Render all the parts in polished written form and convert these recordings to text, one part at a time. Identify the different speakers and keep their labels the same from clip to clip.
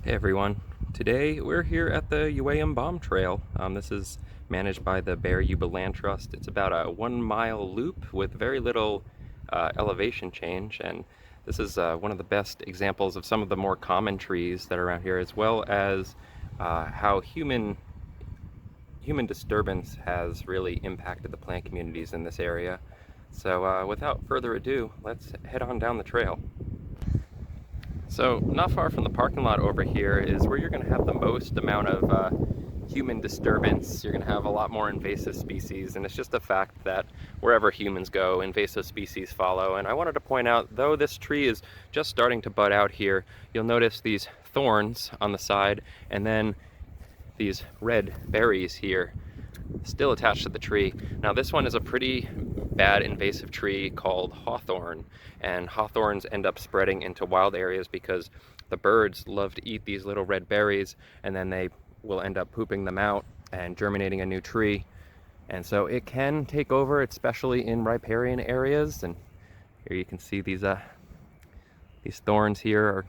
Speaker 1: Hey everyone, today we're here at the Yewei'im Bom Trail. This is managed by the Bear Yuba Land Trust. It's about a 1 mile loop with very little elevation change, and this is one of the best examples of some of the more common trees that are around here, as well as how human disturbance has really impacted the plant communities in this area. So without further ado, let's head on down the trail. So not far from the parking lot over here is where you're going to have the most amount of human disturbance. You're going to have a lot more invasive species, and it's just a fact that wherever humans go, invasive species follow. And I wanted to point out, though this tree is just starting to bud out here, you'll notice these thorns on the side, and then these red berries here still attached to the tree. Now this one is a pretty bad invasive tree called hawthorn, and hawthorns end up spreading into wild areas because the birds love to eat these little red berries, and then they will end up pooping them out and germinating a new tree. And so it can take over, especially in riparian areas. And here you can see these thorns here are,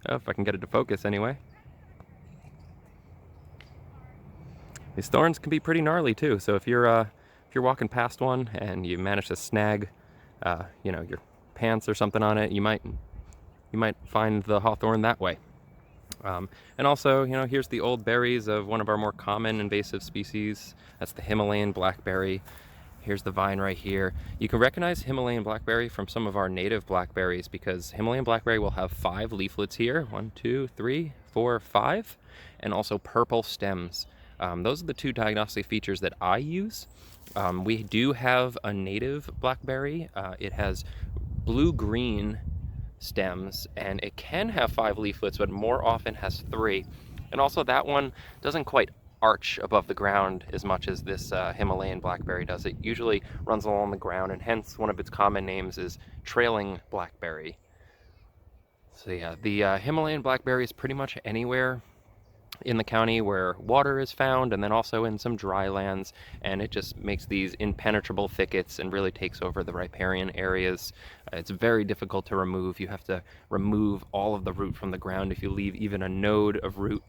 Speaker 1: oh, if I can get it to focus anyway. These thorns can be pretty gnarly too, so if you're walking past one and you manage to snag, your pants or something on it, you might find the hawthorn that way. And also, here's the old berries of one of our more common invasive species. That's the Himalayan blackberry. Here's the vine right here. You can recognize Himalayan blackberry from some of our native blackberries because Himalayan blackberry will have 5 leaflets here. 1, 2, 3, 4, 5, and also purple stems. Those are the 2 diagnostic features that I use. We do have a native blackberry. It has blue-green stems, and it can have 5 leaflets, but more often has 3. And also that one doesn't quite arch above the ground as much as this Himalayan blackberry does. It usually runs along the ground, and hence one of its common names is trailing blackberry. So yeah, the Himalayan blackberry is pretty much anywhere in the county where water is found, and then also in some dry lands, and it just makes these impenetrable thickets and really takes over the riparian areas. It's very difficult to remove. You have to remove all of the root from the ground. If you leave even a node of root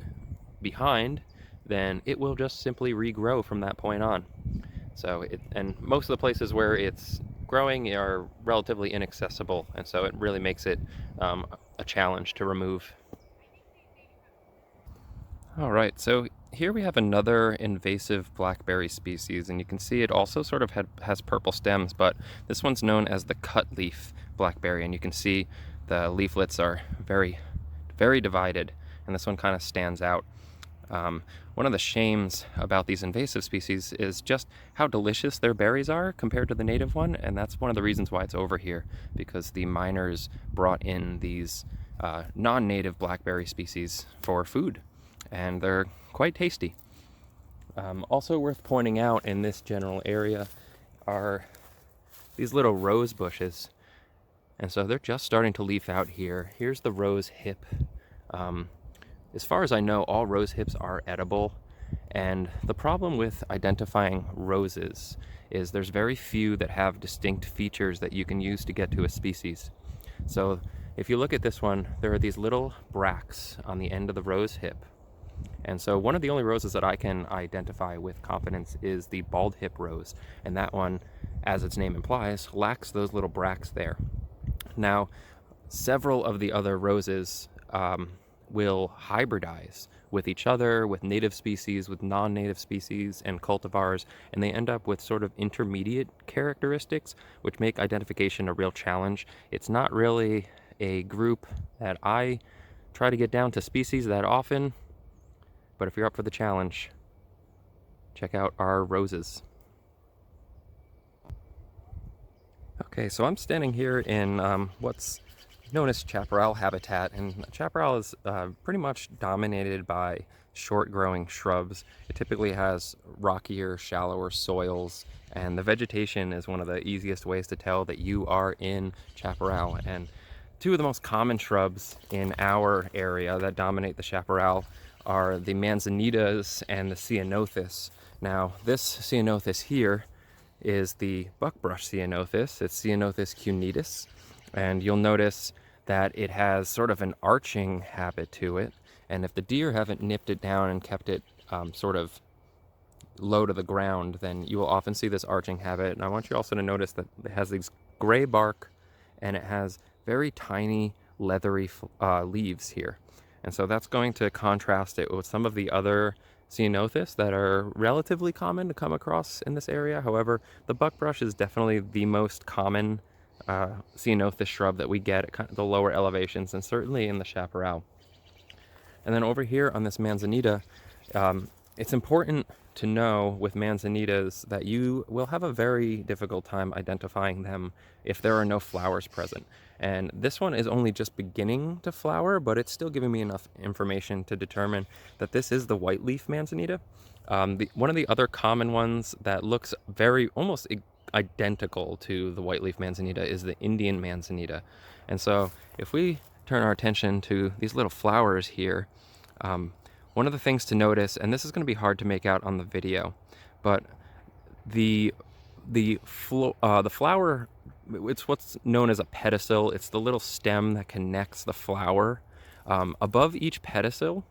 Speaker 1: behind, then it will just simply regrow from that point on. So and most of the places where it's growing are relatively inaccessible, and so it really makes it a challenge to remove. All right, so here we have another invasive blackberry species, and you can see it also sort of has purple stems, but this one's known as the cut leaf blackberry, and you can see the leaflets are very, very divided, and this one kind of stands out. One of the shames about these invasive species is just how delicious their berries are compared to the native one, and that's one of the reasons why it's over here, because the miners brought in these non-native blackberry species for food, and they're quite tasty. Also worth pointing out in this general area are these little rose bushes, and so they're just starting to leaf out here. Here's the rose hip. As far as I know, all rose hips are edible, and the problem with identifying roses is there's very few that have distinct features that you can use to get to a species. So if you look at this one, there are these little bracts on the end of the rose hip. And so one of the only roses that I can identify with confidence is the bald hip rose, and that one, as its name implies, lacks those little bracts there. Now, several of the other roses will hybridize with each other, with native species, with non-native species, and cultivars, and they end up with sort of intermediate characteristics, which make identification a real challenge. It's not really a group that I try to get down to species that often, but if you're up for the challenge, check out our roses. Okay, so I'm standing here in what's known as chaparral habitat, and chaparral is pretty much dominated by short-growing shrubs. It typically has rockier, shallower soils, and the vegetation is one of the easiest ways to tell that you are in chaparral. And 2 of the most common shrubs in our area that dominate the chaparral are the manzanitas and the ceanothus. Now, this ceanothus here is the buckbrush ceanothus. It's Ceanothus cuneatus, and you'll notice that it has sort of an arching habit to it, And if the deer haven't nipped it down and kept it sort of low to the ground, then you will often see this arching habit. And I want you also to notice that it has these gray bark and it has very tiny leathery leaves here. And so that's going to contrast it with some of the other ceanothus that are relatively common to come across in this area. However, the buckbrush is definitely the most common ceanothus shrub that we get at kind of the lower elevations, and certainly in the chaparral. And then over here on this manzanita, it's important to know with manzanitas that you will have a very difficult time identifying them if there are no flowers present. And this one is only just beginning to flower, but it's still giving me enough information to determine that this is the white leaf manzanita. One of the other common ones that looks very almost identical to the white leaf manzanita is the Indian manzanita. And so if we turn our attention to these little flowers here, one of the things to notice, and this is going to be hard to make out on the video, but the flower, it's what's known as a pedicel. It's the little stem that connects the flower. Above each pedicel,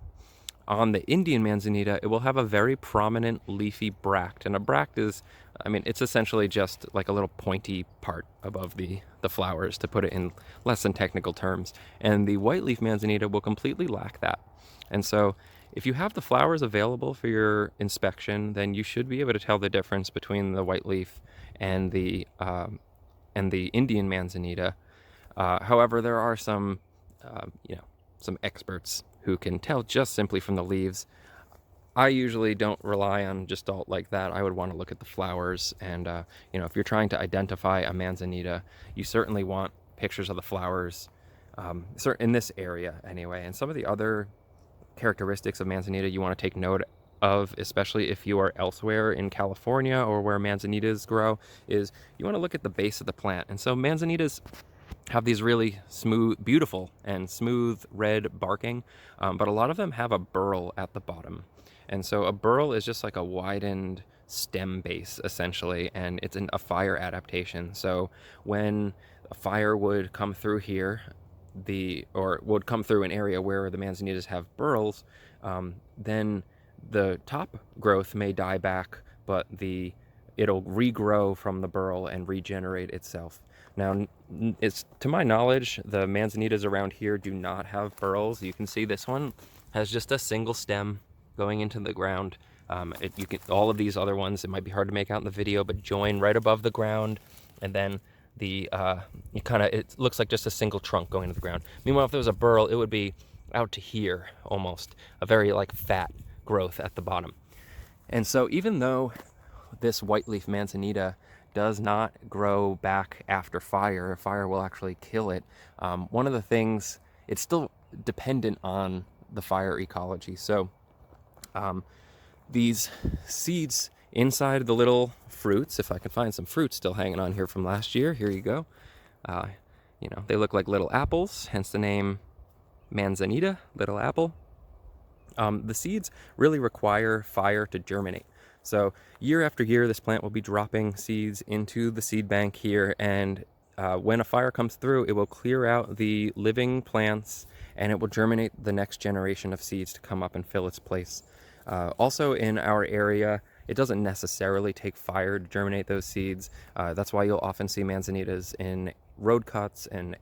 Speaker 1: on the Indian manzanita, it will have a very prominent leafy bract. And a bract is, I mean, it's essentially just like a little pointy part above the flowers, to put it in less than technical terms. And the white leaf manzanita will completely lack that. And so if you have the flowers available for your inspection, then you should be able to tell the difference between the white leaf and the Indian manzanita. However, there are some, some experts who can tell just simply from the leaves. I usually don't rely on gestalt like that. I would want to look at the flowers, and if you're trying to identify a manzanita, you certainly want pictures of the flowers, in this area anyway. And some of the other characteristics of manzanita you want to take note of, especially if you are elsewhere in California or where manzanitas grow, is you want to look at the base of the plant. And so manzanitas have these really smooth, beautiful and smooth red barking, but a lot of them have a burl at the bottom. And so a burl is just like a widened stem base essentially, and it's a fire adaptation. So when a fire would come through here, would come through an area where the manzanitas have burls, then the top growth may die back, but it'll regrow from the burl and regenerate itself. Now, it's to my knowledge, the manzanitas around here do not have burls. You can see this one has just a single stem going into the ground. All of these other ones, it might be hard to make out in the video, but join right above the ground, and then it looks like just a single trunk going into the ground. Meanwhile, if there was a burl, it would be out to here almost, a very fat growth at the bottom. And so even though this white leaf manzanita does not grow back after fire will actually kill it, one of the things, it's still dependent on the fire ecology. So these seeds inside the little fruits, if I can find some fruit still hanging on here from last year, here you go. They look like little apples, hence the name manzanita, little apple. The seeds really require fire to germinate. So year after year, this plant will be dropping seeds into the seed bank here, and when a fire comes through, it will clear out the living plants and it will germinate the next generation of seeds to come up and fill its place. Also in our area, it doesn't necessarily take fire to germinate those seeds. That's why you'll often see manzanitas in road cuts and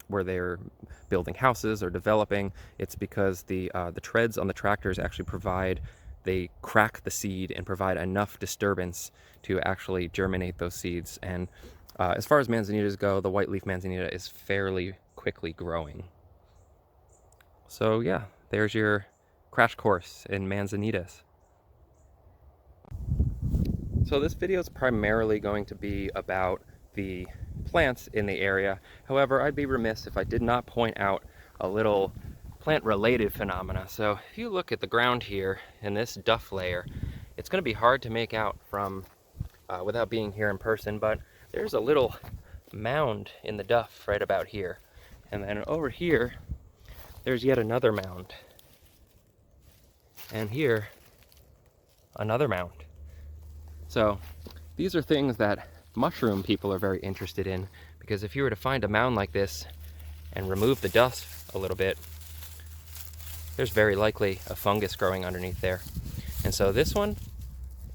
Speaker 1: where they're building houses or developing. It's because the treads on the tractors actually they crack the seed and provide enough disturbance to actually germinate those seeds. And as far as manzanitas go, the white leaf manzanita is fairly quickly growing. So yeah, there's your crash course in manzanitas. So this video is primarily going to be about the plants in the area. However, I'd be remiss if I did not point out a little plant-related phenomena. So if you look at the ground here in this duff layer, it's going to be hard to make out from without being here in person, but there's a little mound in the duff right about here. And then over here, there's yet another mound. And here, another mound. So these are things that mushroom people are very interested in, because if you were to find a mound like this and remove the dust a little bit, there's very likely a fungus growing underneath there. And so this one,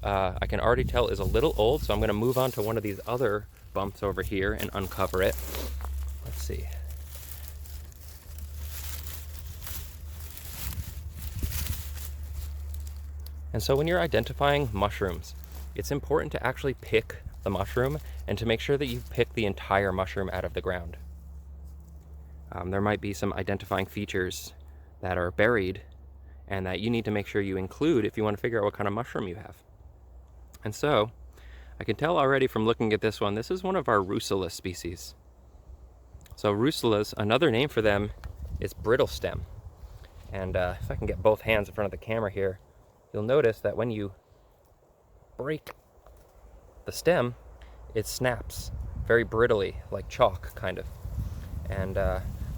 Speaker 1: I can already tell is a little old, so I'm going to move on to one of these other bumps over here and uncover it. Let's see. And so when you're identifying mushrooms, it's important to actually pick the mushroom and to make sure that you pick the entire mushroom out of the ground. There might be some identifying features that are buried and that you need to make sure you include if you want to figure out what kind of mushroom you have. And so I can tell already from looking at this one, this is one of our Russula species. So Russulas, another name for them is brittle stem. And if I can get both hands in front of the camera here, you'll notice that when you break the stem, it snaps very brittly, like chalk, kind of. And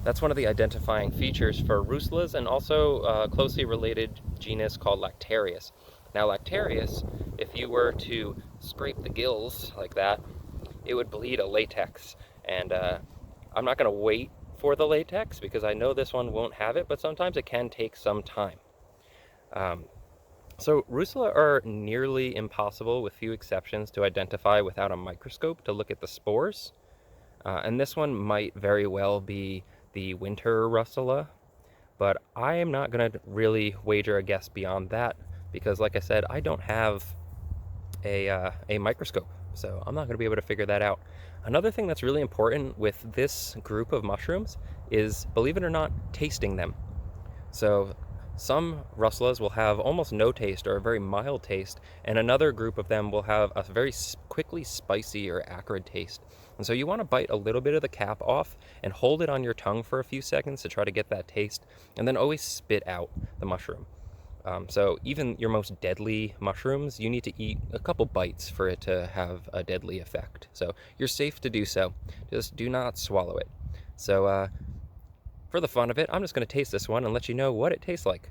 Speaker 1: that's one of the identifying features for Russulas, and also a closely related genus called Lactarius. Now Lactarius, if you were to scrape the gills like that, it would bleed a latex. And I'm not going to wait for the latex because I know this one won't have it, but sometimes it can take some time. So Russula are nearly impossible, with few exceptions, to identify without a microscope to look at the spores. And this one might very well be the winter Russula, but I am not going to really wager a guess beyond that because, like I said, I don't have a microscope, so I'm not going to be able to figure that out. Another thing that's really important with this group of mushrooms is, believe it or not, tasting them. So some Russulas will have almost no taste or a very mild taste, and another group of them will have a very quickly spicy or acrid taste. And so you want to bite a little bit of the cap off and hold it on your tongue for a few seconds to try to get that taste, and then always spit out the mushroom. So even your most deadly mushrooms, you need to eat a couple bites for it to have a deadly effect. So you're safe to do so. Just do not swallow it. So for the fun of it, I'm just going to taste this one and let you know what it tastes like.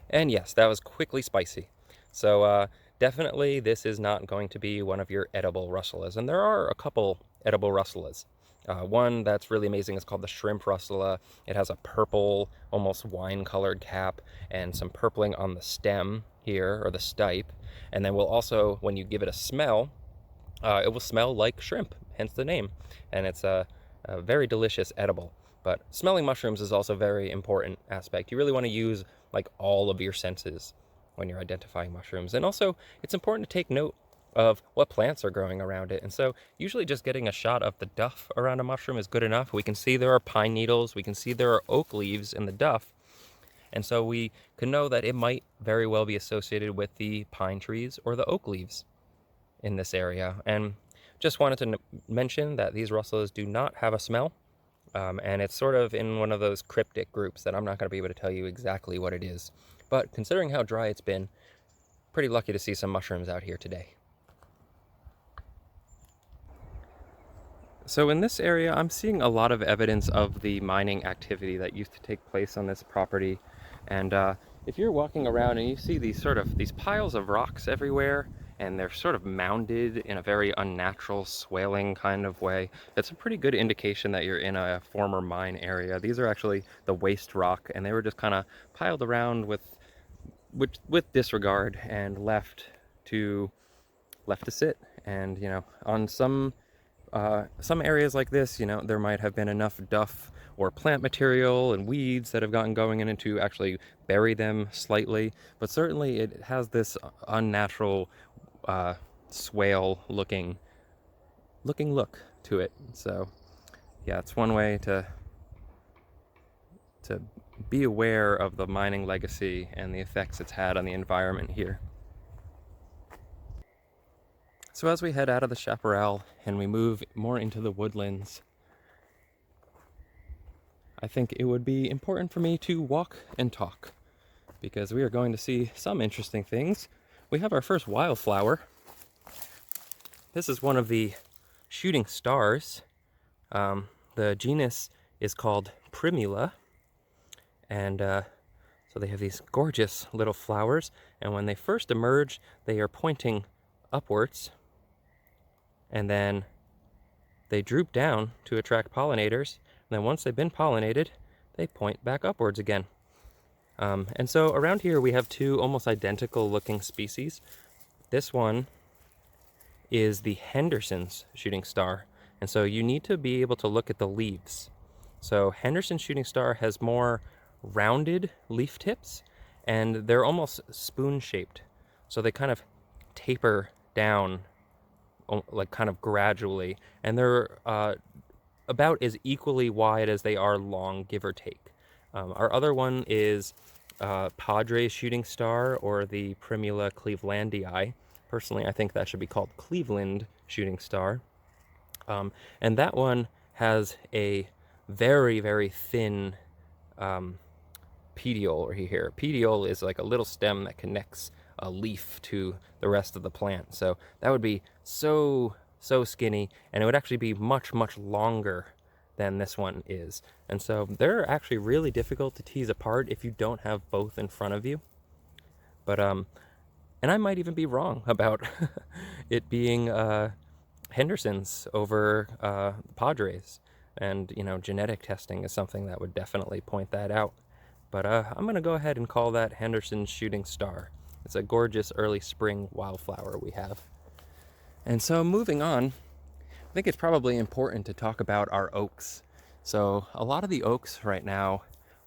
Speaker 1: And yes, that was quickly spicy. So definitely this is not going to be one of your edible Russulas. And there are a couple edible Russulas. One that's really amazing is called the shrimp Russula. It has a purple, almost wine-colored cap and some purpling on the stem here, or the stipe. And then we'll also, when you give it a smell, it will smell like shrimp, hence the name. And it's a very delicious edible. But smelling mushrooms is also a very important aspect. You really want to use like all of your senses when you're identifying mushrooms. And also, it's important to take note of what plants are growing around it. And so usually just getting a shot of the duff around a mushroom is good enough. We can see there are pine needles, we can see there are oak leaves in the duff. And so we can know that it might very well be associated with the pine trees or the oak leaves in this area. And just wanted to mention that these Russulas do not have a smell. And it's sort of in one of those cryptic groups that I'm not going to be able to tell you exactly what it is. But considering how dry it's been, pretty lucky to see some mushrooms out here today. So in this area, I'm seeing a lot of evidence of the mining activity that used to take place on this property. And if you're walking around and you see these piles of rocks everywhere, and they're sort of mounded in a very unnatural, swailing kind of way, it's a pretty good indication that you're in a former mine area. These are actually the waste rock, and they were just kind of piled around with disregard and left to sit. And you know, on some areas like this, you know, there might have been enough duff or plant material and weeds that have gotten going in to actually bury them slightly, but certainly it has this unnatural swale looking look to it. So yeah, it's one way to be aware of the mining legacy and the effects it's had on the environment here. So as we head out of the chaparral and we move more into the woodlands, I think it would be important for me to walk and talk, because we are going to see some interesting things. We have our first wildflower. This is one of the shooting stars. The genus is called Primula, and So they have these gorgeous little flowers, and when they first emerge, they are pointing upwards, and then they droop down to attract pollinators, and then once they've been pollinated, they point back upwards again. And so around here we have two almost identical looking species. This one is the Henderson's shooting star, and so you need to be able to look at the leaves. So Henderson's shooting star has more rounded leaf tips, and they're almost spoon-shaped. So they kind of taper down, like kind of gradually, and they're about as equally wide as they are long, give or take. Our other one is Padres shooting star, or the Primula clevelandii. Personally, I think that should be called Cleveland shooting star. And that one has a very, very thin petiole here. Petiole is like a little stem that connects a leaf to the rest of the plant. So that would be so skinny, and it would actually be much, much longer than this one is. And so they're actually really difficult to tease apart if you don't have both in front of you. But and I might even be wrong about it being Henderson's over Padres. And, you know, genetic testing is something that would definitely point that out. But I'm going to go ahead and call that Henderson's shooting star. It's a gorgeous early spring wildflower we have. And so moving on, I think it's probably important to talk about our oaks. So a lot of the oaks right now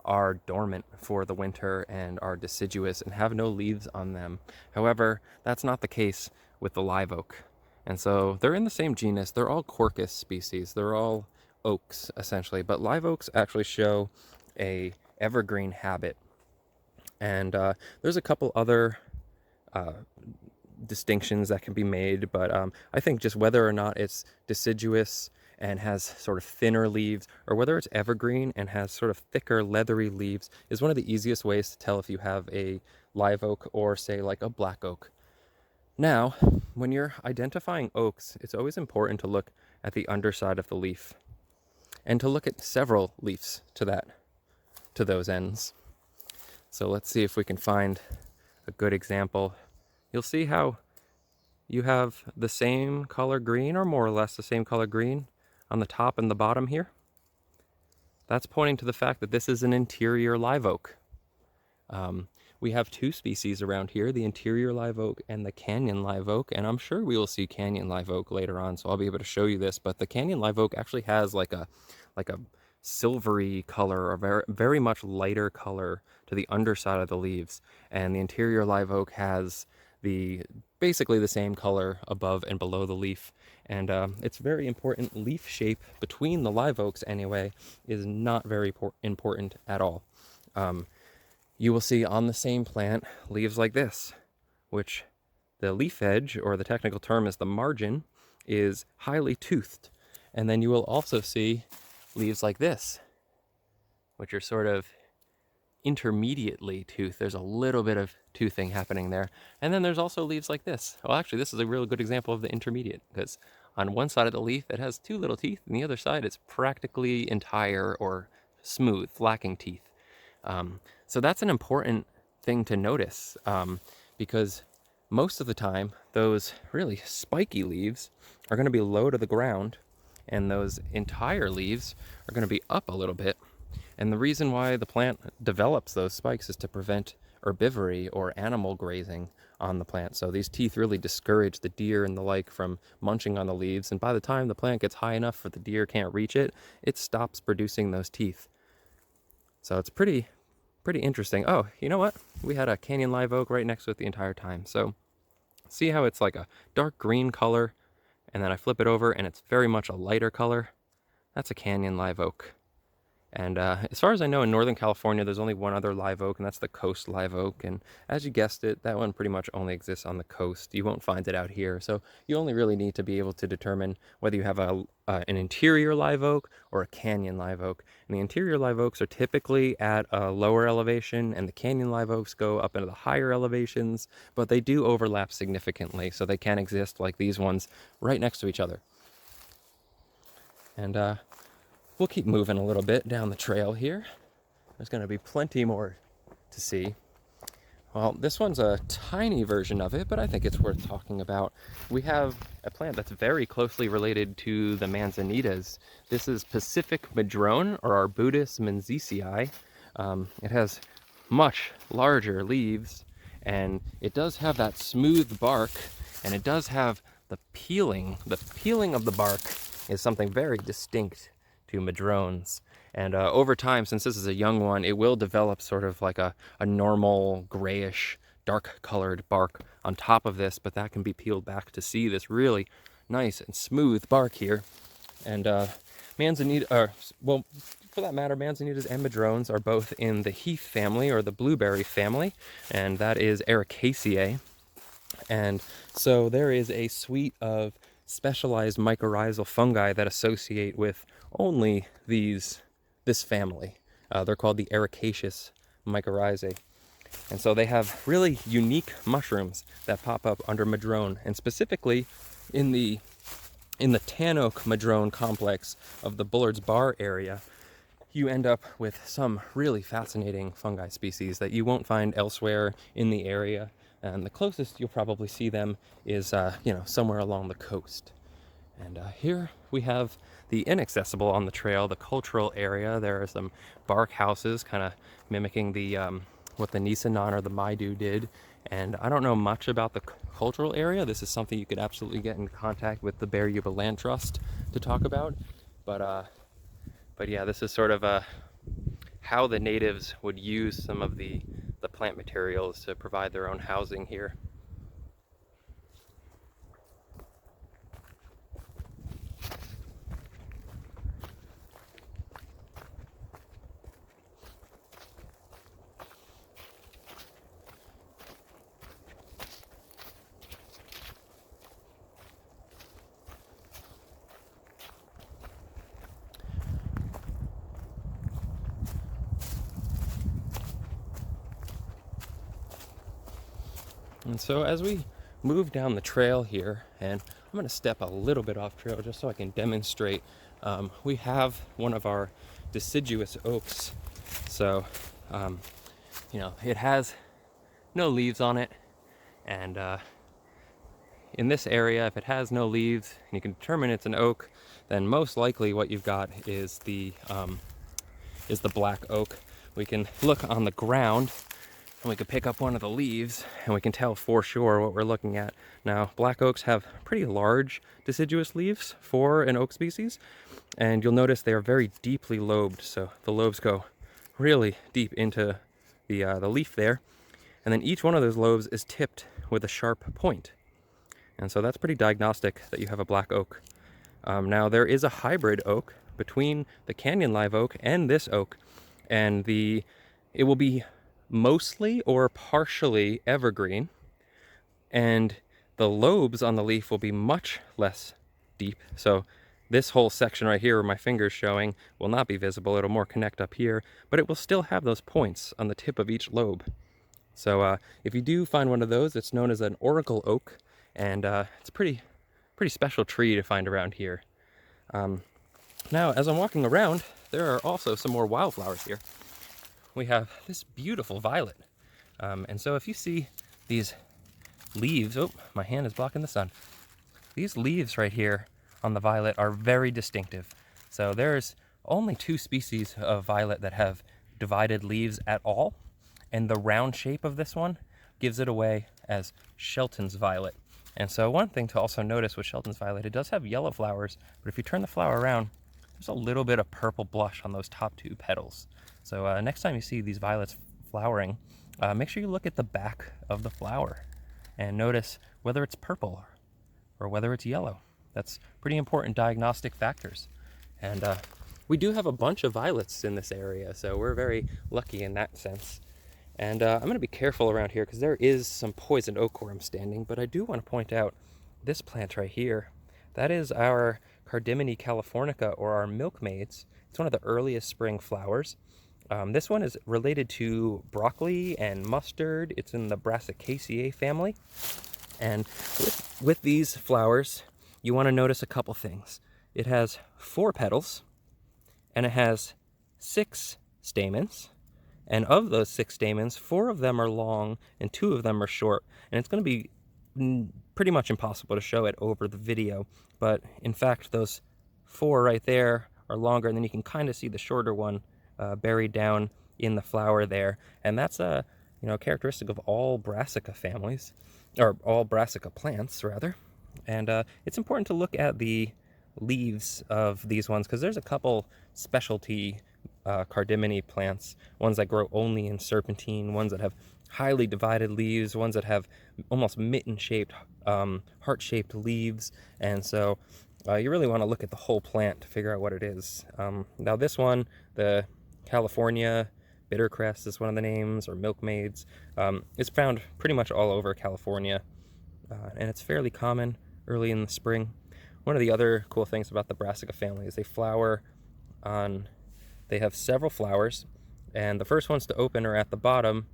Speaker 1: are dormant for the winter and are deciduous and have no leaves on them. However, that's not the case with the live oak. And so they're in the same genus. They're all Quercus species. They're all oaks essentially, but live oaks actually show a evergreen habit. And there's a couple other distinctions that can be made, but I think just whether or not it's deciduous and has sort of thinner leaves, or whether it's evergreen and has sort of thicker leathery leaves, is one of the easiest ways to tell if you have a live oak or say like a black oak. Now, when you're identifying oaks, it's always important to look at the underside of the leaf and to look at several leaves to those ends. So let's see if we can find a good example. You'll see how you have the same color green, or more or less the same color green, on the top and the bottom here. That's pointing to the fact that this is an interior live oak. We have two species around here, the interior live oak and the canyon live oak, and I'm sure we will see canyon live oak later on, so I'll be able to show you this, but the canyon live oak actually has like a silvery color, a very, very much lighter color to the underside of the leaves, and the interior live oak has basically the same color above and below the leaf. And it's very important. Leaf shape between the live oaks anyway is not very important at all. You will see on the same plant leaves like this, which the leaf edge, or the technical term is the margin, is highly toothed. And then you will also see leaves like this, which are sort of intermediately toothed. There's a little bit of toothing happening there. And then there's also leaves like this. Well, actually, this is a really good example of the intermediate, because on one side of the leaf it has two little teeth, and the other side it's practically entire or smooth, lacking teeth. So that's an important thing to notice, because most of the time those really spiky leaves are going to be low to the ground, and those entire leaves are going to be up a little bit. And the reason why the plant develops those spikes is to prevent herbivory, or animal grazing, on the plant. So these teeth really discourage the deer and the like from munching on the leaves, and by the time the plant gets high enough for the deer can't reach it, it stops producing those teeth. So it's pretty interesting. Oh, you know what? We had a canyon live oak right next to it the entire time. So see how it's like a dark green color, and then I flip it over and it's very much a lighter color? That's a canyon live oak. And as far as I know, in Northern California, there's only one other live oak, and that's the coast live oak. And as you guessed it, that one pretty much only exists on the coast. You won't find it out here. So you only really need to be able to determine whether you have an interior live oak or a canyon live oak. And the interior live oaks are typically at a lower elevation, and the canyon live oaks go up into the higher elevations, but they do overlap significantly. So they can exist like these ones right next to each other. And we'll keep moving a little bit down the trail here. There's going to be plenty more to see. Well, this one's a tiny version of it, but I think it's worth talking about. We have a plant that's very closely related to the manzanitas. This is Pacific Madrone, or Arbutus menziesii. It has much larger leaves, and it does have that smooth bark, and it does have the peeling. The peeling of the bark is something very distinct to madrones. And over time, since this is a young one, it will develop sort of like a normal grayish, dark colored bark on top of this, but that can be peeled back to see this really nice and smooth bark here. And manzanita, well, for that matter, manzanitas and madrones are both in the heath family, or the blueberry family, and that is Ericaceae. And so there is a suite of specialized mycorrhizal fungi that associate with only this family. They're called the Ericaceous mycorrhizae. And so they have really unique mushrooms that pop up under madrone, and specifically in the tan oak madrone complex of the Bullard's Bar area, you end up with some really fascinating fungi species that you won't find elsewhere in the area. And the closest you'll probably see them is, somewhere along the coast. And here we have the inaccessible on the trail, the cultural area. There are some bark houses kind of mimicking the what the Nisenan or the Maidu did. And I don't know much about the cultural area. This is something you could absolutely get in contact with the Bear Yuba Land Trust to talk about. But yeah, this is sort of how the natives would use some of the plant materials to provide their own housing here. And so as we move down the trail here, and I'm going to step a little bit off trail just so I can demonstrate, we have one of our deciduous oaks. So, it has no leaves on it, and in this area, if it has no leaves, and you can determine it's an oak, then most likely what you've got is the black oak. We can look on the ground, and we could pick up one of the leaves, and we can tell for sure what we're looking at. Now, black oaks have pretty large deciduous leaves for an oak species, and you'll notice they are very deeply lobed, so the lobes go really deep into the leaf there, and then each one of those lobes is tipped with a sharp point. And so that's pretty diagnostic that you have a black oak. Now, there is a hybrid oak between the canyon live oak and this oak, and it will be mostly or partially evergreen, and the lobes on the leaf will be much less deep. So this whole section right here where my finger's showing will not be visible. It'll more connect up here, but it will still have those points on the tip of each lobe. So if you do find one of those, it's known as an oracle oak, and it's a pretty special tree to find around here. Now, as I'm walking around, there are also some more wildflowers here. We have this beautiful violet. And so if you see these leaves, oh, my hand is blocking the sun. These leaves right here on the violet are very distinctive. So there's only 2 species of violet that have divided leaves at all. And the round shape of this one gives it away as Shelton's violet. And so one thing to also notice with Shelton's violet, it does have yellow flowers, but if you turn the flower around, there's a little bit of purple blush on those top 2 petals. So next time you see these violets flowering, make sure you look at the back of the flower and notice whether it's purple or whether it's yellow. That's pretty important diagnostic factors. And we do have a bunch of violets in this area, so we're very lucky in that sense. And I'm going to be careful around here because there is some poison oak where I'm standing, but I do want to point out this plant right here. That is our Cardamine californica, or our milkmaids. It's one of the earliest spring flowers. This one is related to broccoli and mustard. It's in the Brassicaceae family. And with these flowers, you want to notice a couple things. It has 4 petals, and it has 6 stamens, And of those 6 stamens, 4 of them are long and 2 of them are short. And it's going to be pretty much impossible to show it over the video. But in fact, those 4 right there are longer, and then you can kind of see the shorter one buried down in the flower there. And that's a characteristic of all brassica families, or all brassica plants rather. And it's important to look at the leaves of these ones, because there's a couple specialty cardamom plants, ones that grow only in serpentine, ones that have highly divided leaves, ones that have almost mitten-shaped, heart-shaped leaves. And so you really want to look at the whole plant to figure out what it is. Now this one, the California bittercrest is one of the names, or milkmaids. It's found pretty much all over California, and it's fairly common early in the spring. One of the other cool things about the brassica family is they have several flowers, and the first ones to open are at the bottom,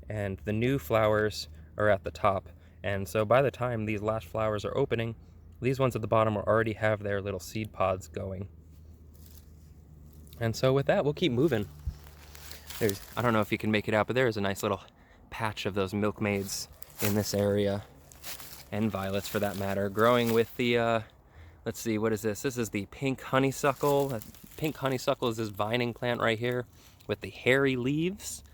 Speaker 1: and the new flowers are at the top. And so by the time these last flowers are opening, these ones at the bottom already have their little seed pods going. And so with that, we'll keep moving. I don't know if you can make it out, but there is a nice little patch of those milkmaids in this area, and violets for that matter, growing with the let's see, what is this? This is the pink honeysuckle. Pink honeysuckle is this vining plant right here with the hairy leaves.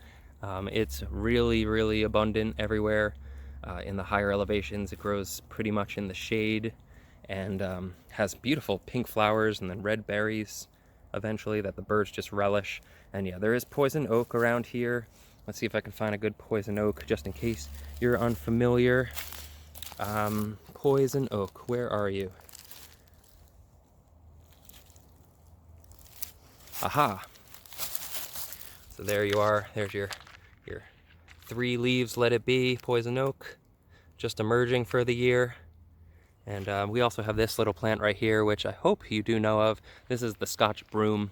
Speaker 1: It's really, really abundant everywhere. In the higher elevations, it grows pretty much in the shade, and has beautiful pink flowers and then red berries eventually that the birds just relish. And yeah, there is poison oak around here. Let's see if I can find a good poison oak, just in case you're unfamiliar. Poison oak, where are you? Aha! So there you are. There's your 3 leaves, let it be, poison oak, just emerging for the year. And we also have this little plant right here, which I hope you do know of. This is the Scotch broom.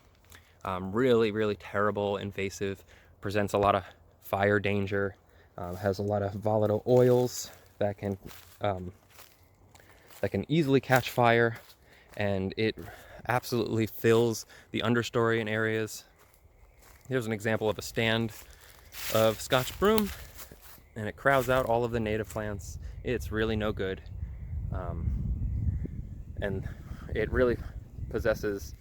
Speaker 1: Really, really terrible, invasive, presents a lot of fire danger, has a lot of volatile oils that can easily catch fire, and it absolutely fills the understory in areas. Here's an example of a stand of Scotch broom, and it crowds out all of the native plants. It's really no good. And it really possesses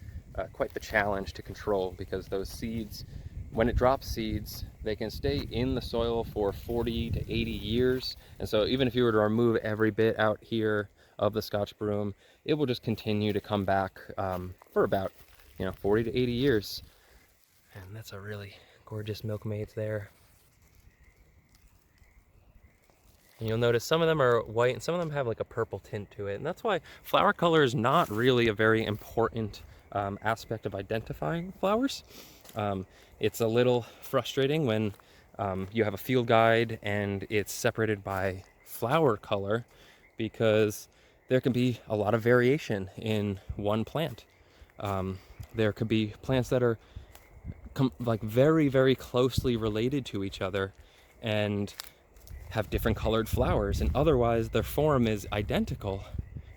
Speaker 1: quite the challenge to control, because those seeds, when it drops seeds, they can stay in the soil for 40 to 80 years. And so even if you were to remove every bit out here of the Scotch broom, it will just continue to come back for about 40 to 80 years. And that's a really gorgeous milkmaids there. And you'll notice some of them are white and some of them have like a purple tint to it. And that's why flower color is not really a very important aspect of identifying flowers. It's a little frustrating when you have a field guide and it's separated by flower color, because there can be a lot of variation in one plant. There could be plants that are like very, very closely related to each other and have different colored flowers, and otherwise their form is identical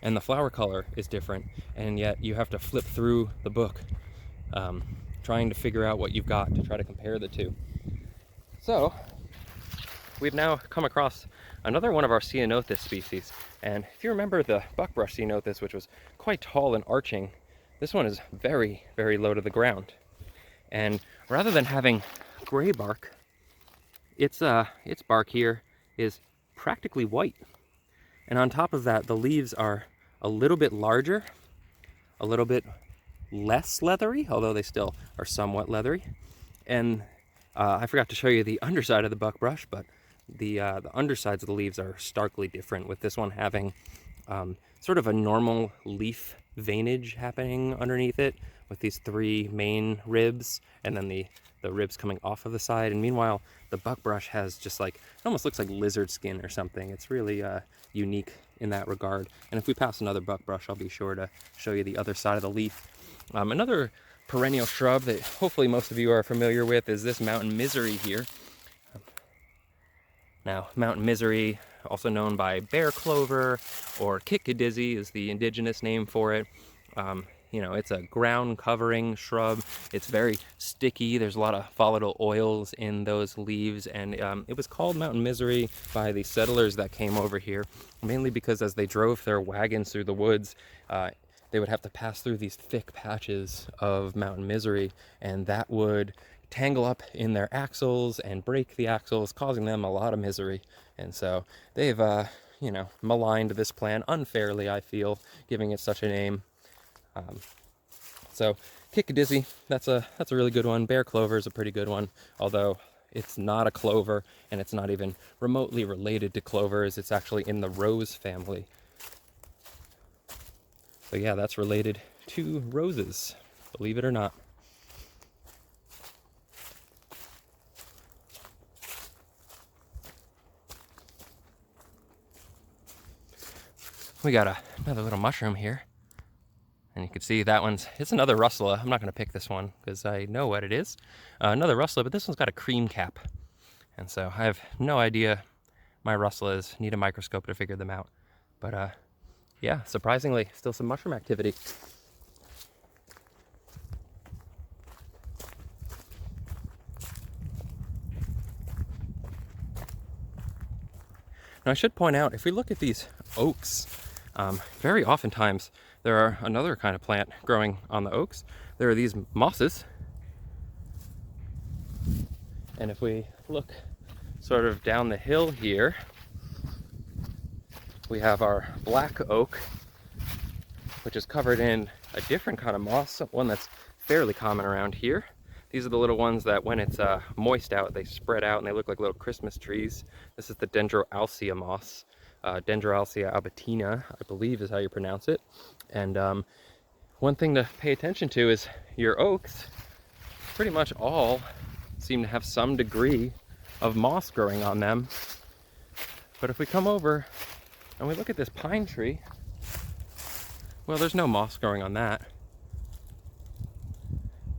Speaker 1: and the flower color is different, and yet you have to flip through the book trying to figure out what you've got to try to compare the two. So we've now come across another one of our Ceanothus species, and if you remember the buckbrush Ceanothus, which was quite tall and arching, this one is very, very low to the ground. And rather than having gray bark, its bark here is practically white. And on top of that, the leaves are a little bit larger, a little bit less leathery, although they still are somewhat leathery. And I forgot to show you the underside of the buckbrush, but the undersides of the leaves are starkly different, with this one having sort of a normal leaf veinage happening underneath it, with these 3 main ribs, and then the ribs coming off of the side. And meanwhile, the buckbrush has just like, it almost looks like lizard skin or something. It's really unique in that regard. And if we pass another buckbrush, I'll be sure to show you the other side of the leaf. Another perennial shrub that hopefully most of you are familiar with is this mountain misery here. Now, mountain misery, also known by bear clover or kikadizzy, is the indigenous name for it. you know, it's a ground covering shrub. It's very sticky. There's a lot of volatile oils in those leaves, and it was called mountain misery by the settlers that came over here, mainly because as they drove their wagons through the woods, they would have to pass through these thick patches of mountain misery, and that would tangle up in their axles and break the axles, causing them a lot of misery. And so they've, you know, maligned this plant unfairly, I feel, giving it such a name. So Kickadizzy, that's a really good one. Bear clover is a pretty good one, although it's not a clover and it's not even remotely related to clovers. It's actually in the rose family. So yeah, that's related to roses, believe it or not. We got another little mushroom here. And you can see that it's another russula. I'm not going to pick this one because I know what it is. Another russula, but this one's got a cream cap. And so I have no idea my russulas. Need a microscope to figure them out. But yeah, surprisingly, still some mushroom activity. Now I should point out, if we look at these oaks, very oftentimes there are another kind of plant growing on the oaks. There are these mosses. And if we look sort of down the hill here, we have our black oak, which is covered in a different kind of moss, one that's fairly common around here. These are the little ones that when it's moist out, they spread out and they look like little Christmas trees. This is the Dendroalcea moss. Dendroalcea albatina, I believe is how you pronounce it. And one thing to pay attention to is your oaks, pretty much all seem to have some degree of moss growing on them. But if we come over and we look at this pine tree, well, there's no moss growing on that.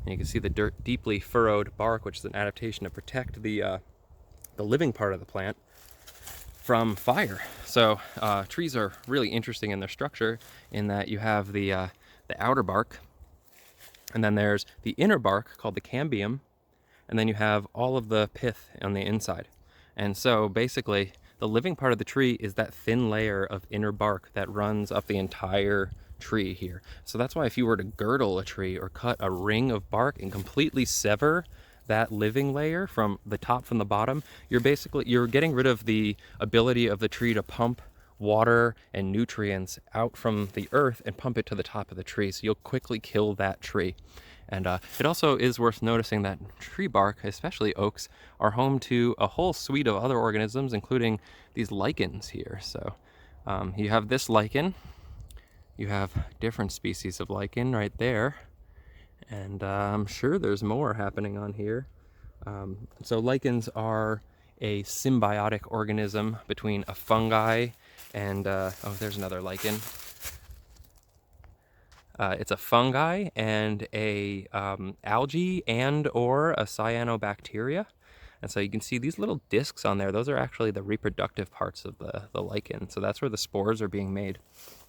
Speaker 1: And you can see the deeply furrowed bark, which is an adaptation to protect the living part of the plant from fire. So trees are really interesting in their structure in that you have the outer bark, and then there's the inner bark called the cambium, and then you have all of the pith on the inside. And so basically the living part of the tree is that thin layer of inner bark that runs up the entire tree here. So that's why if you were to girdle a tree or cut a ring of bark and completely sever that living layer from the top from the bottom, you're getting rid of the ability of the tree to pump water and nutrients out from the earth and pump it to the top of the tree. So you'll quickly kill that tree. And it also is worth noticing that tree bark, especially oaks, are home to a whole suite of other organisms, including these lichens here. So you have this lichen, you have different species of lichen right there, and I'm sure there's more happening on here. So lichens are a symbiotic organism between a fungi and, oh, there's another lichen. It's a fungi and a algae and or a cyanobacteria. And so you can see these little discs on there. Those are actually the reproductive parts of the lichen. So that's where the spores are being made.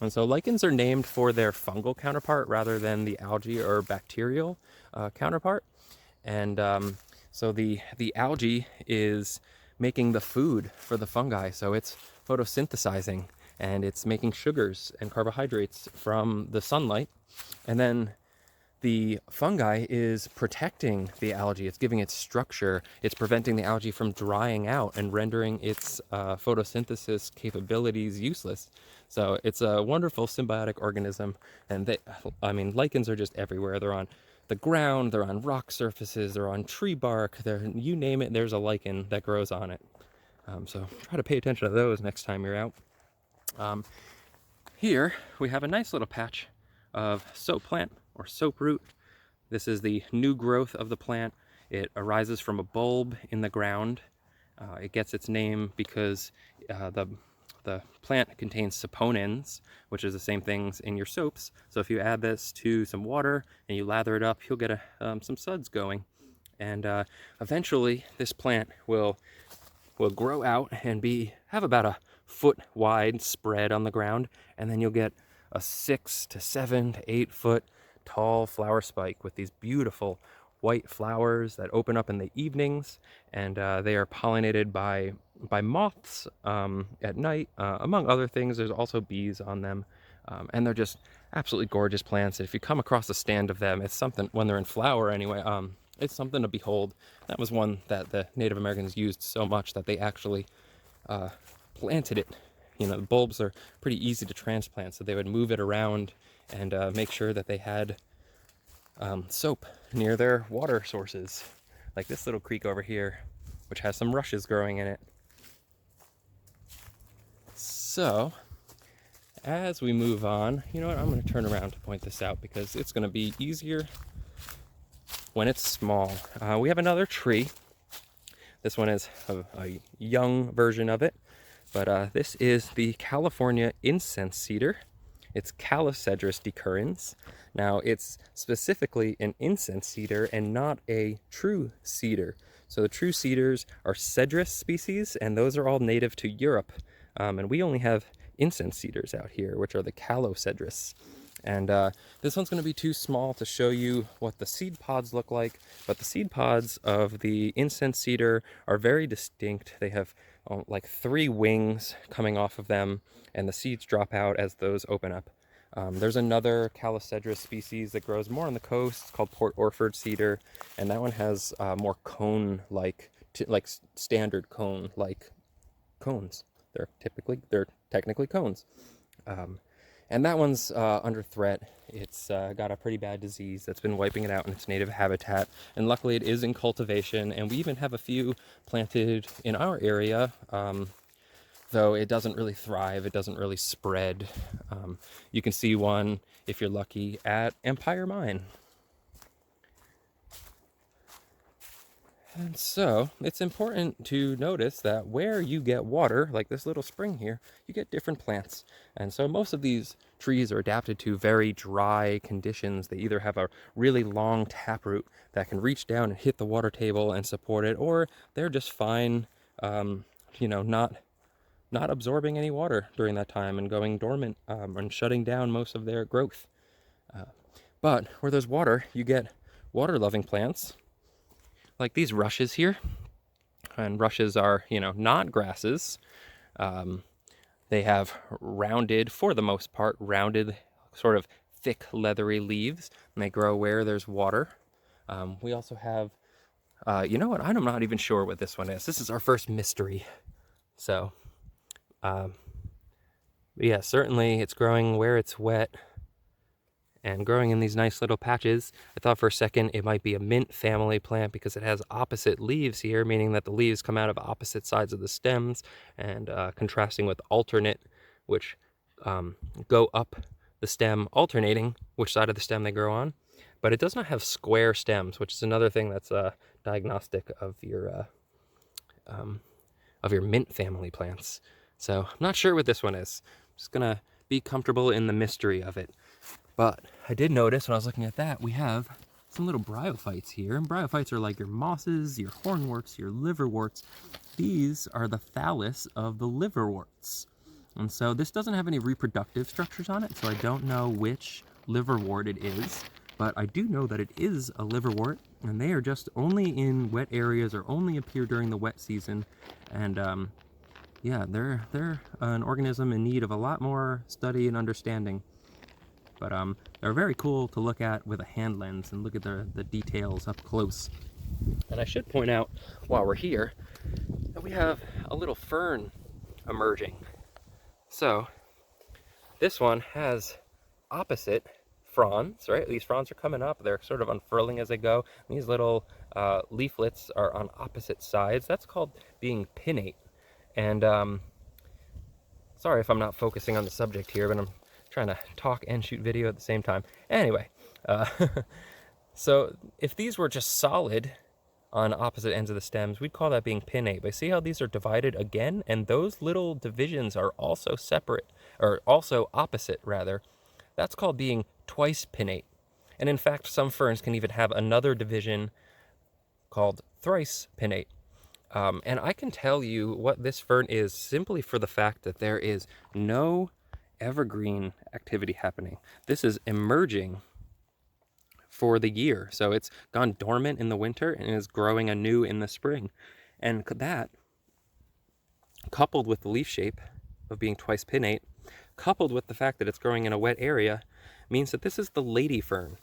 Speaker 1: And so lichens are named for their fungal counterpart rather than the algae or bacterial counterpart. And so the algae is making the food for the fungi. So it's photosynthesizing and it's making sugars and carbohydrates from the sunlight. And then the fungi is protecting the algae. It's giving it structure. It's preventing the algae from drying out and rendering its photosynthesis capabilities useless. So it's a wonderful symbiotic organism. And lichens are just everywhere. They're on the ground, they're on rock surfaces, they're on tree bark, you name it, there's a lichen that grows on it. So try to pay attention to those next time you're out. Here we have a nice little patch of soap plant or soap root. This is the new growth of the plant. It arises from a bulb in the ground. It gets its name because the plant contains saponins, which is the same things in your soaps. So if you add this to some water and you lather it up, you'll get some suds going. And eventually this plant will grow out and have about a foot wide spread on the ground, and then you'll get a 6 to 7 to 8 foot tall flower spike with these beautiful white flowers that open up in the evenings, and they are pollinated by moths at night, among other things. There's also bees on them, and they're just absolutely gorgeous plants. And if you come across a stand of them, it's something, when they're in flower anyway, it's something to behold. That was one that the Native Americans used so much that they actually planted it. You know, the bulbs are pretty easy to transplant, so they would move it around and make sure that they had soap near their water sources, like this little creek over here, which has some rushes growing in it. So as we move on, you know what, I'm going to turn around to point this out because it's going to be easier when it's small. We have another tree. This one is a young version of it, but this is the California incense cedar. It's Calocedrus decurrens. Now, it's specifically an incense cedar and not a true cedar. So the true cedars are cedrus species, and those are all native to Europe. And we only have incense cedars out here, which are the Calocedrus. And this one's going to be too small to show you what the seed pods look like, but the seed pods of the incense cedar are very distinct. They have like 3 wings coming off of them, and the seeds drop out as those open up. There's another Calocedrus species that grows more on the coast. It's called Port Orford cedar, and that one has more cone-like, like standard cone-like cones. They're technically cones. And that one's under threat. It's got a pretty bad disease that's been wiping it out in its native habitat. And luckily it is in cultivation, and we even have a few planted in our area, though it doesn't really thrive, it doesn't really spread. You can see one, if you're lucky, at Empire Mine. And so it's important to notice that where you get water, like this little spring here, you get different plants. And so most of these trees are adapted to very dry conditions. They either have a really long taproot that can reach down and hit the water table and support it, or they're just fine, you know, not absorbing any water during that time and going dormant and shutting down most of their growth. But where there's water, you get water-loving plants, like these rushes here. And rushes are, you know, not grasses. They have rounded, for the most part, rounded, sort of thick, leathery leaves, and they grow where there's water. We also have, you know what, I'm not even sure what this one is. This is our first mystery. So, yeah, certainly it's growing where it's wet and growing in these nice little patches. I thought for a second it might be a mint family plant because it has opposite leaves here, meaning that the leaves come out of opposite sides of the stems, and contrasting with alternate, which go up the stem, alternating which side of the stem they grow on. But it does not have square stems, which is another thing that's diagnostic of your mint family plants. So I'm not sure what this one is. I'm just gonna be comfortable in the mystery of it. But I did notice when I was looking at that, we have some little bryophytes here. And bryophytes are like your mosses, your hornworts, your liverworts. These are the thallus of the liverworts. And so this doesn't have any reproductive structures on it, so I don't know which liverwort it is. But I do know that it is a liverwort, and they are just only in wet areas or only appear during the wet season. And yeah, they're an organism in need of a lot more study and understanding. But they're very cool to look at with a hand lens and look at the details up close. And I should point out, while we're here, that we have a little fern emerging. So this one has opposite fronds, right? These fronds are coming up. They're sort of unfurling as they go. These little leaflets are on opposite sides. That's called being pinnate. And sorry if I'm not focusing on the subject here, but I'm trying to talk and shoot video at the same time. Anyway, so if these were just solid on opposite ends of the stems, we'd call that being pinnate. But see how these are divided again? And those little divisions are also separate, or also opposite, rather. That's called being twice pinnate. And in fact, some ferns can even have another division called thrice pinnate. And I can tell you what this fern is simply for the fact that there is no evergreen activity happening. This is emerging for the year. So it's gone dormant in the winter and is growing anew in the spring. And that, coupled with the leaf shape of being twice pinnate, coupled with the fact that it's growing in a wet area, means that this is the lady fern.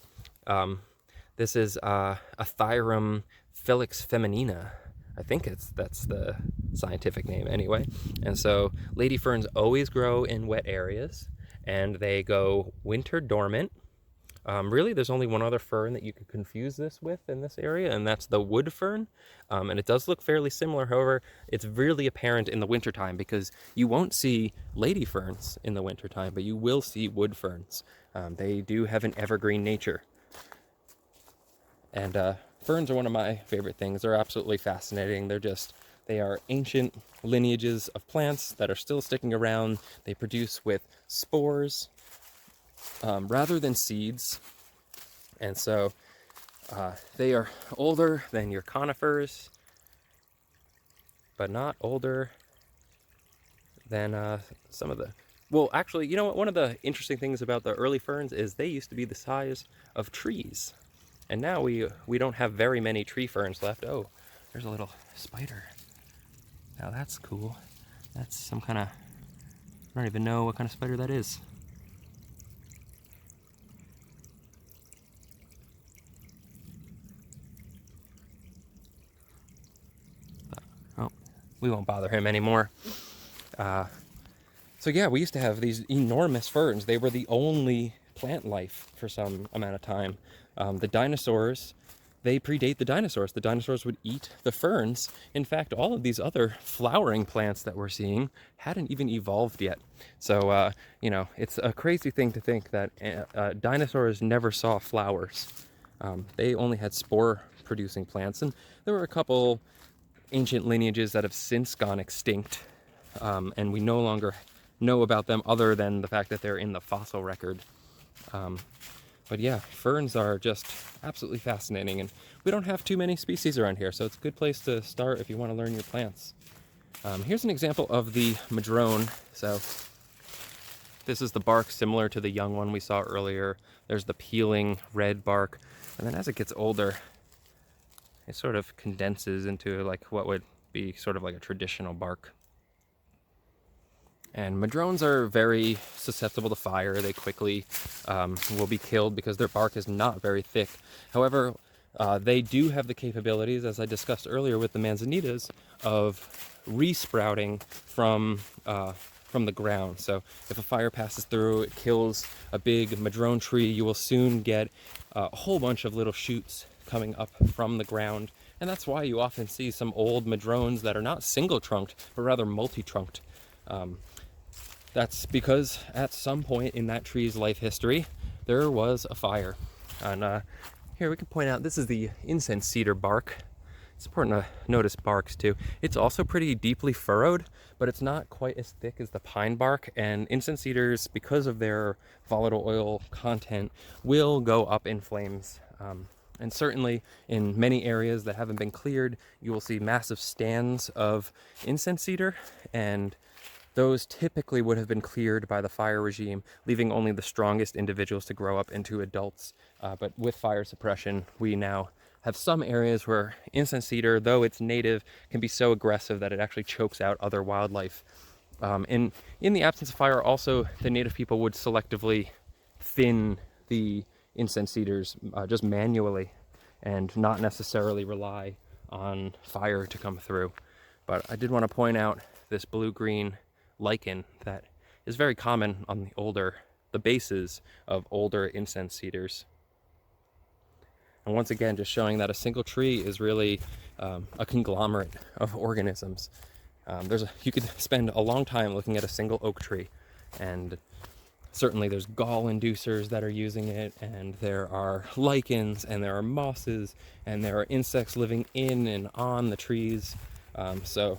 Speaker 1: This is a Thyrum filix feminina. I think that's the scientific name anyway. And so lady ferns always grow in wet areas, and they go winter dormant. Really, there's only one other fern that you could confuse this with in this area, and that's the wood fern. And it does look fairly similar. However, it's really apparent in the wintertime because you won't see lady ferns in the wintertime, but you will see wood ferns. They do have an evergreen nature. And ferns are one of my favorite things. They're absolutely fascinating. They are ancient lineages of plants that are still sticking around. They produce with spores rather than seeds. And so they are older than your conifers, but not older than some of the... Well, actually, you know what? One of the interesting things about the early ferns is they used to be the size of trees. And now we don't have very many tree ferns left. Oh, there's a little spider. Now that's cool. That's some kind of... I don't even know what kind of spider that is. Oh, we won't bother him anymore. So yeah, we used to have these enormous ferns. They were the only plant life for some amount of time. The dinosaurs, they predate the dinosaurs. The dinosaurs would eat the ferns. In fact, all of these other flowering plants that we're seeing hadn't even evolved yet. So, you know, it's a crazy thing to think that dinosaurs never saw flowers. They only had spore-producing plants. And there were a couple ancient lineages that have since gone extinct. And we no longer know about them other than the fact that they're in the fossil record. But yeah, ferns are just absolutely fascinating, and we don't have too many species around here, so it's a good place to start if you want to learn your plants. Here's an example of the madrone. So this is the bark similar to the young one we saw earlier. There's the peeling red bark, and then as it gets older, it sort of condenses into like what would be sort of like a traditional bark. And madrones are very susceptible to fire. They quickly will be killed because their bark is not very thick. However, they do have the capabilities, as I discussed earlier with the manzanitas, of resprouting from the ground. So if a fire passes through, it kills a big madrone tree, you will soon get a whole bunch of little shoots coming up from the ground. And that's why you often see some old madrones that are not single-trunked, but rather multi-trunked. That's because at some point in that tree's life history, there was a fire. And here we can point out, this is the incense cedar bark. It's important to notice barks too. It's also pretty deeply furrowed, but it's not quite as thick as the pine bark. And incense cedars, because of their volatile oil content, will go up in flames. And certainly in many areas that haven't been cleared, you will see massive stands of incense cedar, and those typically would have been cleared by the fire regime, leaving only the strongest individuals to grow up into adults. But with fire suppression, we now have some areas where incense cedar, though it's native, can be so aggressive that it actually chokes out other wildlife. In the absence of fire, also, the native people would selectively thin the incense cedars just manually and not necessarily rely on fire to come through. But I did want to point out this blue-green lichen that is very common on the bases of older incense cedars. And once again, just showing that a single tree is really a conglomerate of organisms. You could spend a long time looking at a single oak tree, and certainly there's gall inducers that are using it, and there are lichens, and there are mosses, and there are insects living in and on the trees. So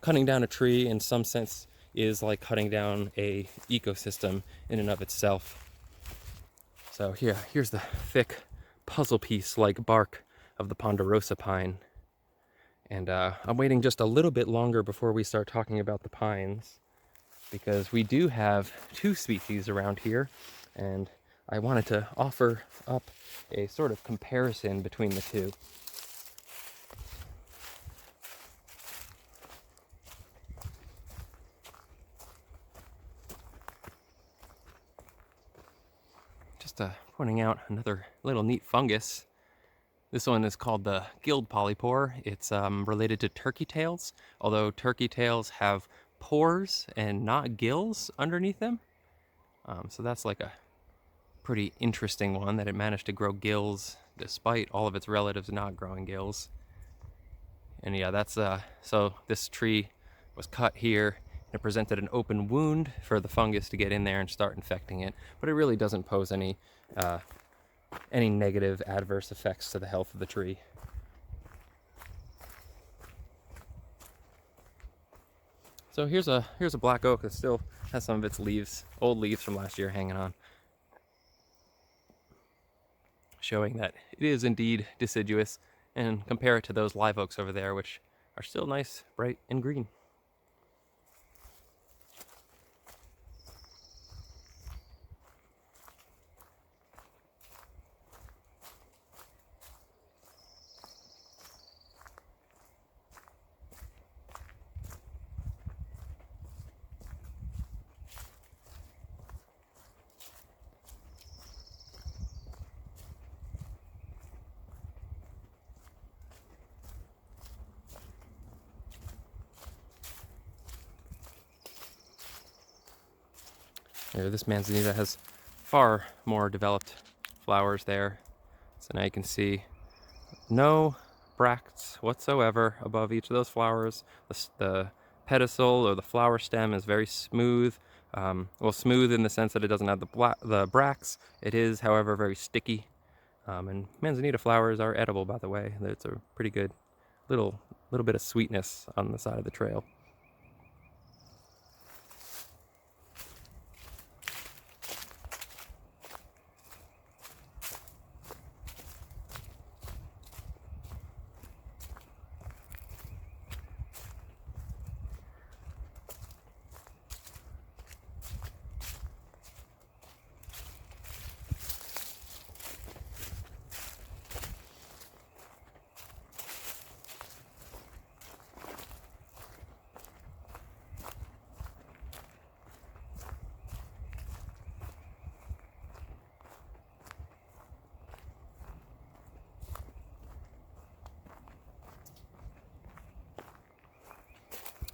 Speaker 1: cutting down a tree in some sense is like cutting down a ecosystem in and of itself. So here's the thick puzzle piece like bark of the ponderosa pine. And I'm waiting just a little bit longer before we start talking about the pines, because we do have two species around here, and I wanted to offer up a sort of comparison between the two. Just pointing out another little neat fungus. This one is called the gill polypore. It's related to turkey tails, although turkey tails have pores and not gills underneath them. So that's like a pretty interesting one, that it managed to grow gills despite all of its relatives not growing gills. And yeah, that's so this tree was cut here. It presented an open wound for the fungus to get in there and start infecting it, but it really doesn't pose any negative adverse effects to the health of the tree. So here's a black oak that still has some of its leaves, old leaves from last year, hanging on, showing that it is indeed deciduous. And compare it to those live oaks over there, which are still nice, bright, and green. Here, this manzanita has far more developed flowers there. So now you can see no bracts whatsoever above each of those flowers. The pedicel or the flower stem is very smooth. Well, smooth in the sense that it doesn't have the bracts. It is, however, very sticky. And manzanita flowers are edible, by the way. It's a pretty good little bit of sweetness on the side of the trail.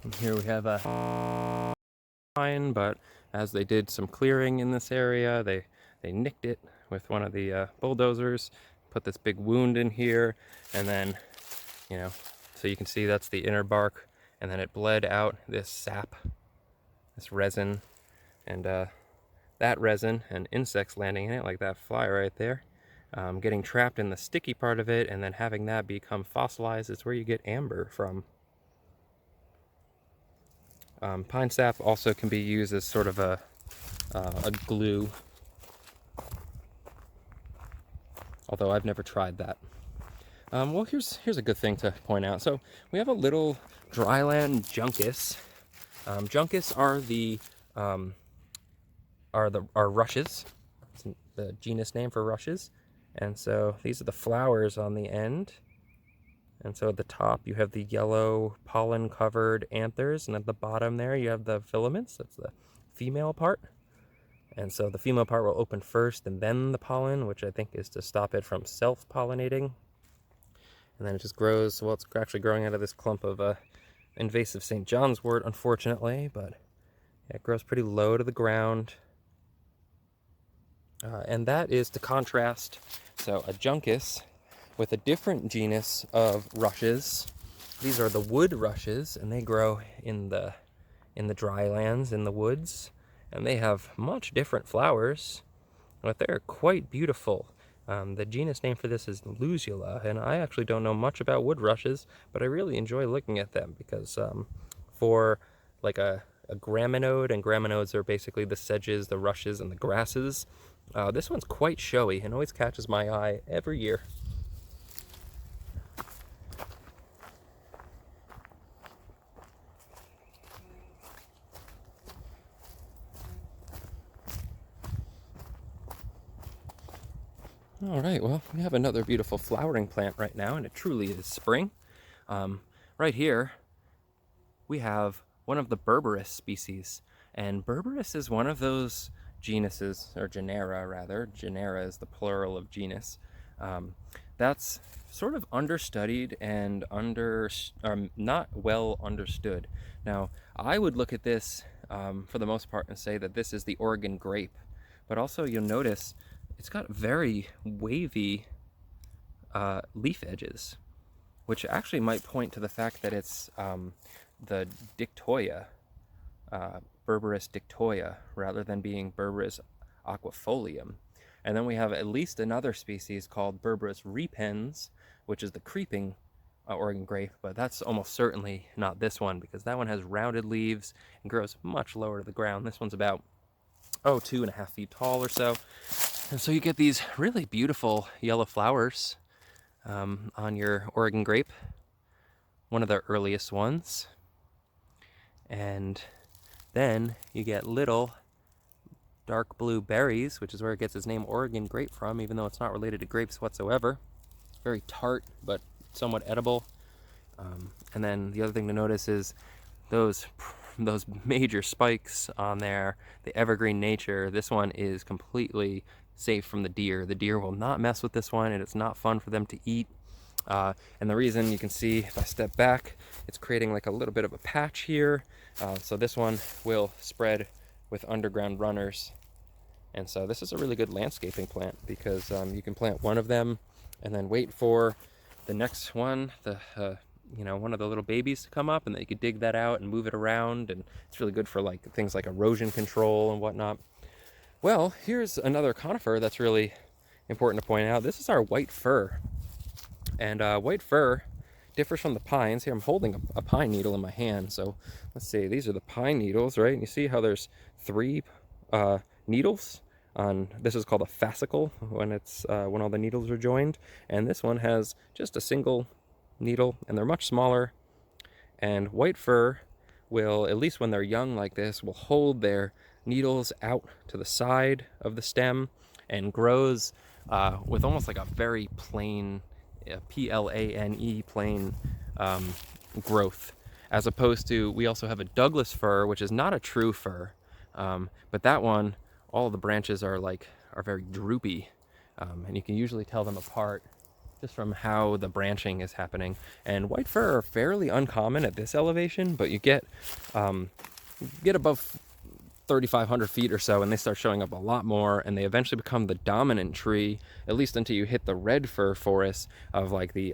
Speaker 1: And here we have a pine, but as they did some clearing in this area, they nicked it with one of the bulldozers, put this big wound in here, and then, so you can see that's the inner bark, and then it bled out this sap, this resin, and that resin and insects landing in it, like that fly right there, getting trapped in the sticky part of it, and then having that become fossilized is where you get amber from. Pine sap also can be used as sort of a glue, although I've never tried that. Well, here's a good thing to point out. So we have a little dryland juncus. Juncus are rushes. It's the genus name for rushes, and so these are the flowers on the end. And so at the top you have the yellow pollen-covered anthers, and at the bottom there you have the filaments. That's the female part. And so the female part will open first and then the pollen, which I think is to stop it from self-pollinating. And then it just grows. Well, it's actually growing out of this clump of invasive St. John's wort, unfortunately, but it grows pretty low to the ground. And that is to contrast, so a juncus with a different genus of rushes. These are the wood rushes, and they grow in the dry lands, in the woods, and they have much different flowers, but they're quite beautiful. The genus name for this is Luzula, and I actually don't know much about wood rushes, but I really enjoy looking at them because for like a graminode, and graminodes are basically the sedges, the rushes, and the grasses, this one's quite showy and always catches my eye every year. All right, well, we have another beautiful flowering plant right now, and it truly is spring. Right here, we have one of the Berberis species, and Berberis is one of those genuses, or genera rather. Genera is the plural of genus. That's sort of understudied and not well understood. Now, I would look at this for the most part and say that this is the Oregon grape, but also you'll notice it's got very wavy leaf edges, which actually might point to the fact that it's the Dictoya, Berberis dictoya, rather than being Berberis aquifolium. And then we have at least another species called Berberis repens, which is the creeping Oregon grape, but that's almost certainly not this one, because that one has rounded leaves and grows much lower to the ground. This one's about 2.5 feet tall or so. And so you get these really beautiful yellow flowers on your Oregon grape, one of the earliest ones. And then you get little dark blue berries, which is where it gets its name Oregon grape from, even though it's not related to grapes whatsoever. It's very tart, but somewhat edible. And then the other thing to notice is those major spikes on there, the evergreen nature. This one is completely safe from the deer. The deer will not mess with this one, and it's not fun for them to eat. And the reason, you can see if I step back, it's creating like a little bit of a patch here. So this one will spread with underground runners. And so this is a really good landscaping plant, because you can plant one of them and then wait for the next one, one of the little babies to come up, and then you could dig that out and move it around. And it's really good for like things like erosion control and whatnot. Well, here's another conifer that's really important to point out. This is our white fir. And white fir differs from the pines. Here I'm holding a pine needle in my hand. So let's see, these are the pine needles, right? And you see how there's 3 needles on, this is called a fascicle when all the needles are joined. And this one has just a single needle, and they're much smaller. And white fir will, at least when they're young like this, will hold their needles out to the side of the stem and grows with almost like a very plain, plane, plain growth, as opposed to, we also have a Douglas fir, which is not a true fir, but that one, all of the branches are very droopy, and you can usually tell them apart just from how the branching is happening. And white fir are fairly uncommon at this elevation, but you get above 3,500 feet or so, and they start showing up a lot more, and they eventually become the dominant tree, at least until you hit the red fir forest of like the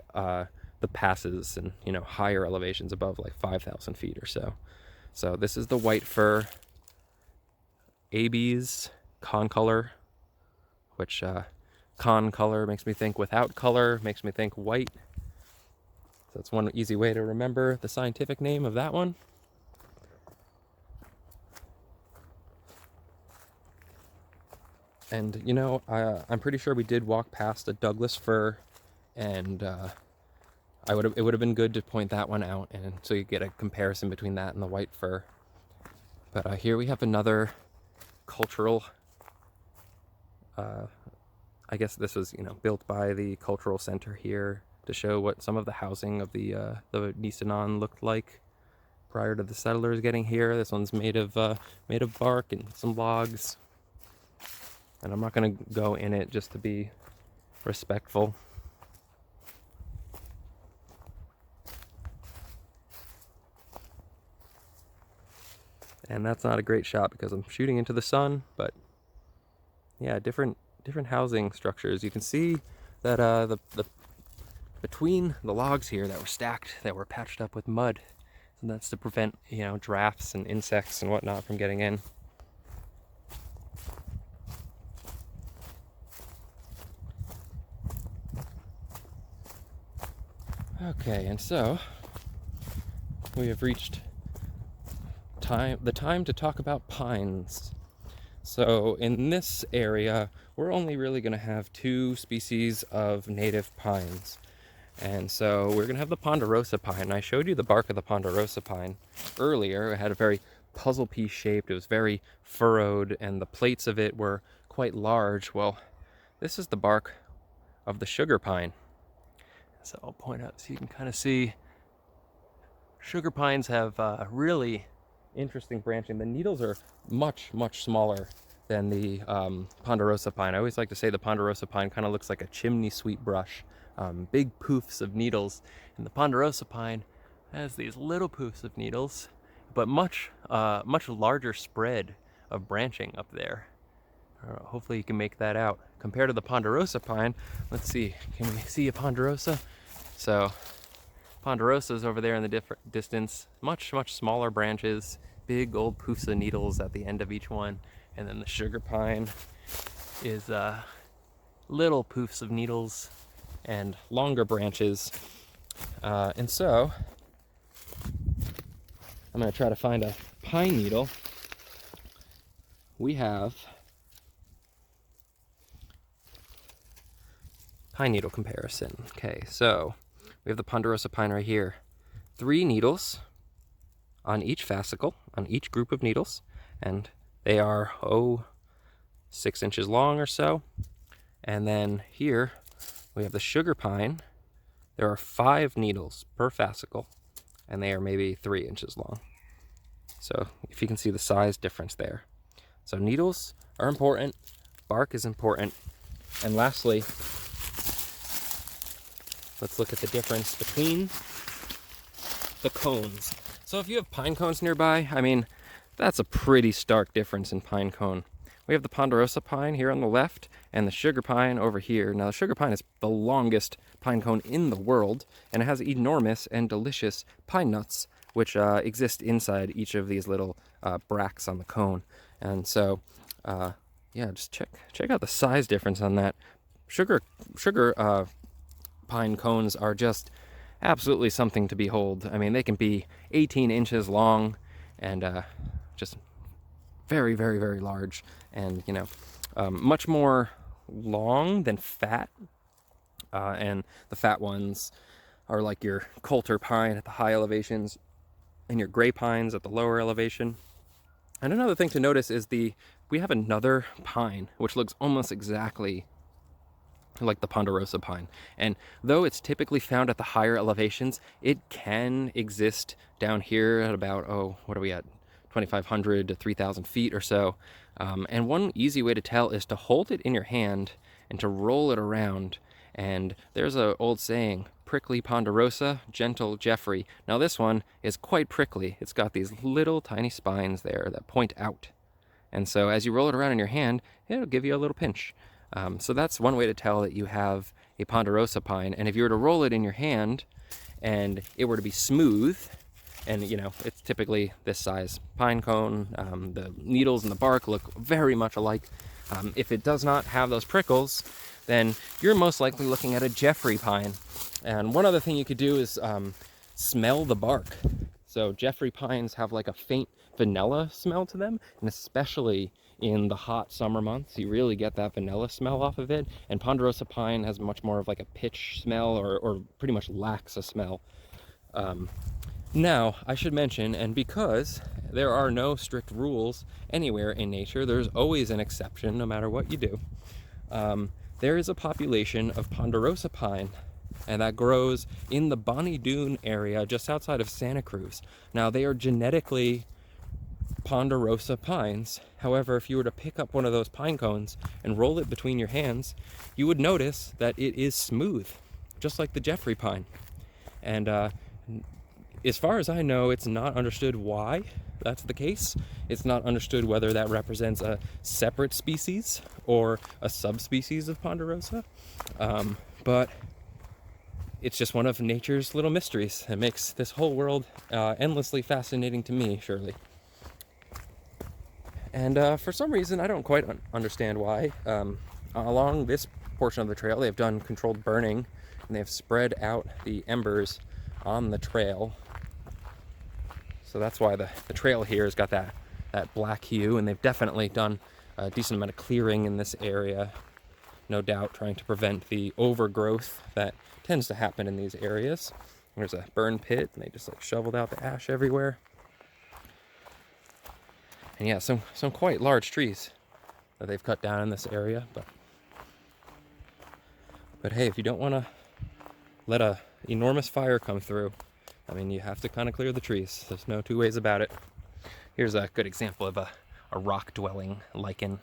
Speaker 1: passes and higher elevations above like 5,000 feet or so. So this is the white fir, Abies concolor, which con color makes me think without color, makes me think white. So that's one easy way to remember the scientific name of that one. And I'm pretty sure we did walk past a Douglas fir, and it would have been good to point that one out, and so you get a comparison between that and the white fir. But here we have another cultural. I guess this was built by the cultural center here to show what some of the housing of the Nisenan looked like prior to the settlers getting here. This one's made of bark and some logs. And I'm not going to go in it just to be respectful. And that's not a great shot because I'm shooting into the sun, but yeah, different housing structures. You can see that the between the logs here that were stacked, that were patched up with mud. And that's to prevent, drafts and insects and whatnot from getting in. Okay, and so we have reached the time to talk about pines. So in this area, we're only really going to have 2 species of native pines. And so we're going to have the ponderosa pine. I showed you the bark of the ponderosa pine earlier. It had a very puzzle piece shaped. It was very furrowed, and the plates of it were quite large. Well, this is the bark of the sugar pine. So I'll point out so you can kind of see sugar pines have really interesting branching. The needles are much, much smaller than the ponderosa pine. I always like to say the ponderosa pine kind of looks like a chimney sweep brush. Big poofs of needles. And the ponderosa pine has these little poofs of needles, but much larger spread of branching up there. Hopefully you can make that out. Compared to the ponderosa pine, let's see, can we see a ponderosa? So ponderosas over there in the different distance, much smaller branches, big old poofs of needles at the end of each one. And then the sugar pine is little poofs of needles and longer branches. And so I'm going to try to find a pine needle. We have pine needle comparison. Okay, so we have the ponderosa pine right here. 3 needles on each fascicle, on each group of needles, and they are 6 inches long or so. And then here we have the sugar pine. There are 5 needles per fascicle, and they are maybe 3 inches long. So if you can see the size difference there. So needles are important, bark is important, and lastly, let's look at the difference between the cones. So if you have pine cones nearby, I mean, that's a pretty stark difference in pine cone. We have the ponderosa pine here on the left and the sugar pine over here. Now the sugar pine is the longest pine cone in the world, and it has enormous and delicious pine nuts which exist inside each of these little bracts on the cone. And so yeah, just check out the size difference on that. Sugar pine cones are just absolutely something to behold. I mean, they can be 18 inches long and just very large, and you know, much more long than fat. And the fat ones are like your coulter pine at the high elevations and your gray pines at the lower elevation. And another thing to notice is we have another pine which looks almost exactly like the ponderosa pine, and though it's typically found at the higher elevations, it can exist down here at about, what are we at, 2,500 to 3,000 feet or so. And one easy way to tell is to hold it in your hand and to roll it around. And there's an old saying, prickly ponderosa, gentle Jeffrey. Now this one is quite prickly. It's got these little tiny spines there that point out. And so as you roll it around in your hand, it'll give you a little pinch. So that's one way to tell that you have a ponderosa pine. And if you were to roll it in your hand and it were to be smooth, and you know, it's typically this size pine cone, the needles and the bark look very much alike. If it does not have those prickles, then you're most likely looking at a Jeffrey pine. And one other thing you could do is smell the bark. So Jeffrey pines have like a faint vanilla smell to them, and especially in the hot summer months, you really get that vanilla smell off of it. And ponderosa pine has much more of like a pitch smell, or pretty much lacks a smell. Now, I should mention, and because there are no strict rules anywhere in nature, there's always an exception no matter what you do. There is a population of ponderosa pine, and that grows in the Bonnie Doon area just outside of Santa Cruz. Now, they are genetically ponderosa pines. However, if you were to pick up one of those pine cones and roll it between your hands, you would notice that it is smooth, just like the Jeffrey pine. And as far as I know, it's not understood why that's the case. It's not understood whether that represents a separate species or a subspecies of ponderosa. But it's just one of nature's little mysteries that makes this whole world endlessly fascinating to me, surely. And for some reason, I don't quite understand why. Along this portion of the trail, they've done controlled burning, and they've spread out the embers on the trail. So that's why the trail here has got that black hue, and they've definitely done a decent amount of clearing in this area, no doubt trying to prevent the overgrowth that tends to happen in these areas. There's a burn pit, and they just like shoveled out the ash everywhere. And yeah, some quite large trees that they've cut down in this area. But But hey, if you don't want to let a enormous fire come through, I mean, you have to kind of clear the trees. There's no two ways about it. Here's a good example of a rock-dwelling lichen,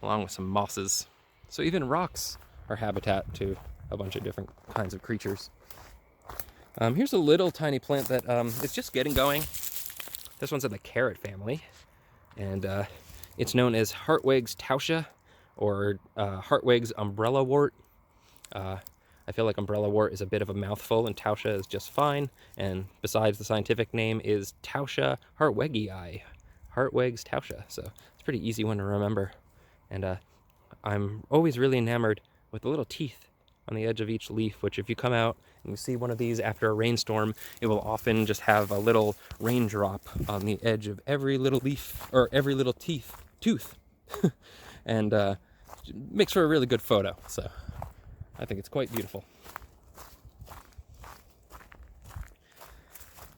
Speaker 1: along with some mosses. So even rocks are habitat to a bunch of different kinds of creatures. Here's a little tiny plant that is just getting going. This one's in the carrot family, and it's known as Hartwig's tauscha, or Hartwig's umbrella wort. I feel like umbrella wort is a bit of a mouthful, and tauscha is just fine. And besides, the scientific name is Tauscha hartwigii, Hartwig's tauscha. So it's a pretty easy one to remember. And I'm always really enamored with the little teeth on the edge of each leaf, which if you come out and you see one of these after a rainstorm, it will often just have a little raindrop on the edge of every little leaf, or every little tooth. And makes for a really good photo. So I think it's quite beautiful.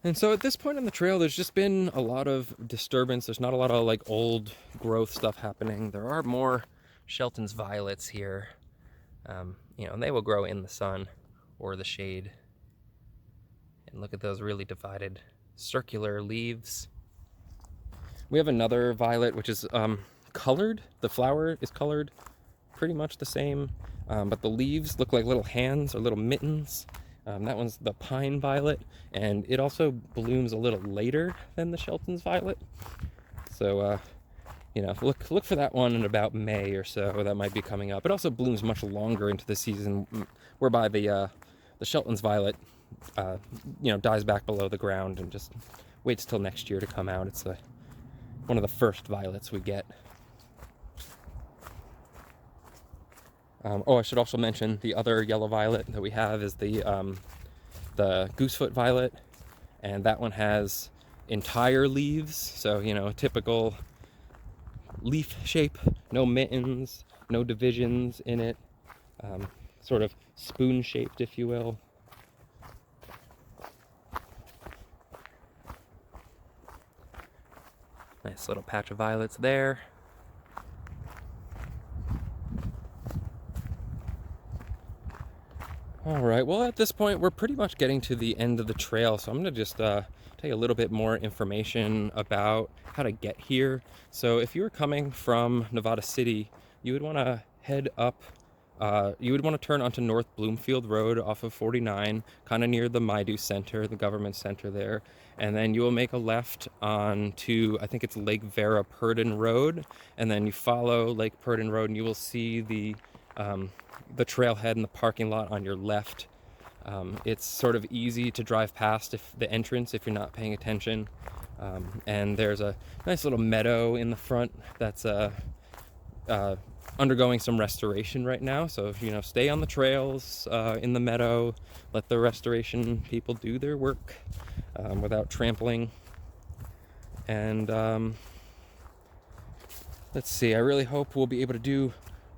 Speaker 1: And so at this point on the trail, there's just been a lot of disturbance. There's not a lot of like old growth stuff happening. There are more Shelton's violets here, and they will grow in the sun or the shade. And look at those really divided circular leaves. We have another violet, which is colored. The flower is colored pretty much the same, but the leaves look like little hands or little mittens. That one's the pine violet, and it also blooms a little later than the Shelton's violet. So, look for that one in about May or so. That might be coming up. It also blooms much longer into the season, whereby the Shelton's violet, dies back below the ground and just waits till next year to come out. It's one of the first violets we get. I should also mention the other yellow violet that we have is the goosefoot violet, and that one has entire leaves, so a typical leaf shape, no mittens, no divisions in it, sort of spoon shaped, if you will. Nice little patch of violets there. All right, well, at this point, we're pretty much getting to the end of the trail, so I'm going to just tell you a little bit more information about how to get here. So if you were coming from Nevada City, you would want to head up, you would want to turn onto North Bloomfield Road off of 49, kind of near the Maidu Center, the government center there, and then you will make a left onto, I think it's Lake Vera Purdon Road, and then you follow Lake Purdon Road, and you will see the trailhead and the parking lot on your left. It's sort of easy to drive past the entrance if you're not paying attention. And there's a nice little meadow in the front that's undergoing some restoration right now. So, stay on the trails in the meadow, let the restoration people do their work without trampling. And let's see, I really hope we'll be able to do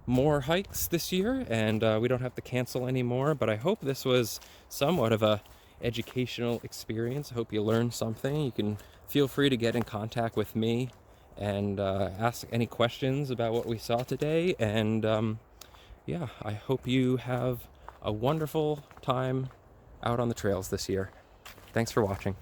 Speaker 1: more hikes this year, and we don't have to cancel anymore, but I hope this was somewhat of a educational experience. I hope you learned something. You can feel free to get in contact with me and ask any questions about what we saw today, and I hope you have a wonderful time out on the trails this year. Thanks for watching.